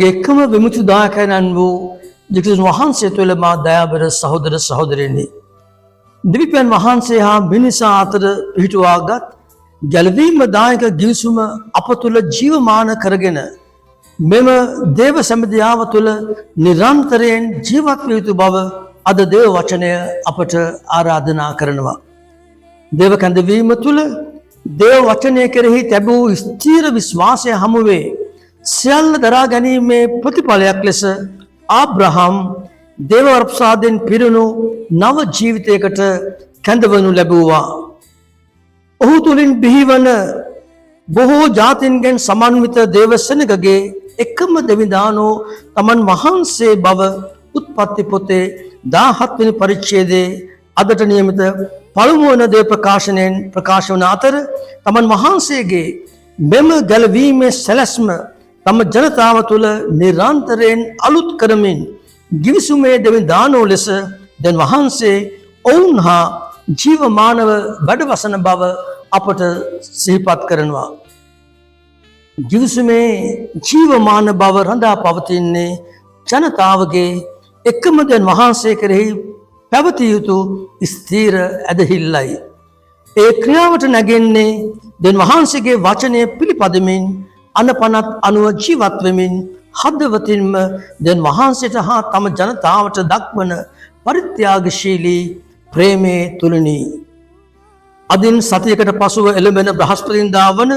එකම විමුක්තිදායකයන් වූ දෙවියන් වහන්සේ තුළ මා දයාබර සහෝදර සහෝදරියනි, දෙවියන් වහන්සේ හා මිනිසා අතර පිහිටුවාගත් ගැලවීම දායක ගිවිසුම අප තුළ ජීවමාන කරගෙන මෙම දේව සම්පදාව තුළ නිරන්තරයෙන් ජීවත් විය යුතු බව අද දේව වචනය අපට ආරාධනා කරනවා. දේව කැඳවීම තුළ දේව වචනය කෙරෙහි තැබූ ස්ථීර විශ්වාසය හමුවේ සියල්ල දරා ගැනීමේ ප්‍රතිඵලයක් ලෙස ආබ්‍රහම් දේව වරප්‍රසාදයෙන් පිරුණු නව ජීවිතයකට කැඳවනු ලැබුවා. ඔහු තුළින් බිහිවන බොහෝ ජාතීන්ගෙන් සමන්විත දේව සෙනගගේ එකම දෙවිදානෝ තමන් වහන්සේ බව උත්පත්ති පොතේ 17 වෙනි පරිච්ඡේදයේ අදට නියමිත පළමු වන දේ ප්‍රකාශනයෙන් ප්‍රකාශ වන අතර තමන් වහන්සේගේ මෙම ගැලවීමේ සැලැස්ම තම ජනතාව තුළ නිරන්තරයෙන් අලුත් කරමින් ගිවිසුමේ දෙවිදානෝ ලෙස දැන් වහන්සේ ඔවුන් හා ජීවමානව වැඩවසන බව අපට සිහිපත් කරනවා. ගිවිසුමේ ජීවමාන බව රඳා පවතින්නේ ජනතාවගේ එකම දැන් වහන්සේ කෙරෙහි පැවතිය යුතු ස්ථීර ඇදහිල්ලයි. ඒ ක්‍රියාවට නැගෙන්නේ දැන් වහන්සේගේ වචනය පිළිපදමින් අනපනත් අනුව ජීවත් වෙමින් හදවතින්ම දැන් වහන්සේට හා තම ජනතාවට දක්වන පරිත්‍යාගශීලී ප්‍රේමයේ තුලනි. අදින් සතියකට පසුව එළඹෙන බ්‍රහස්පතින්දා වන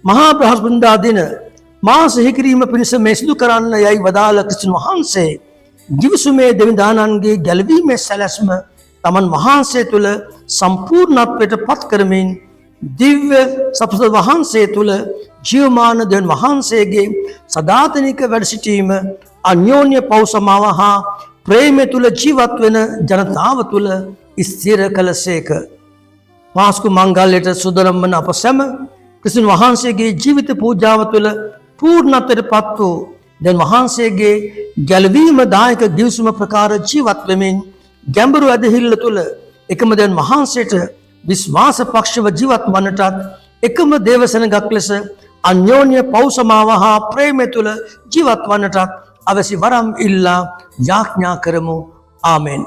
මහා බ්‍රහස්පතින්දා දින මාස හිකිරීම පිණිස මේ සිදු කරන්න යයි වදාළ ක්‍රිස්තුන් වහන්සේ ගිවිසුමේ දෙවිදානන්ගේ ගැලවීමේ සැලැස්ම තමන් වහන්සේ තුළ සම්පූර්ණත්වයට පත් කරමින් දිව්‍ය සප්ත වහන්සේ තුළ ජීවමාන දෙවියන් වහන්සේගේ සදාතනික වැඩ සිටීම අන්‍යෝන්‍ය පෞසමාව හා ප්‍රේමය තුළ ජීවත් වෙන ජනතාව තුළ ස්ථිර කළසේක. පාස්කු මංගල්‍යයට සුදරම් වන අප සැම ක්‍රිස්තුන් වහන්සේගේ ජීවිත පූජාව තුළ පූර්ණත්වයට පත් වූ දැන් වහන්සේගේ ගැලවීම දායක ගිවිසුම ප්‍රකාර ජීවත් වෙමින් ගැඹුරු ඇදහිල්ල තුළ එකම දැන් වහන්සේට විශ්වාස පක්ෂව ජීවත් වන්නටත් එකම දේවසෙනගක් ලෙස අන්‍යෝන්‍ය පෞසමාව හා ප්‍රේමය තුළ ජීවත් වන්නටත් අවැසි වරම් ඉල්ලා යාඥා කරමු. ආමෙන්.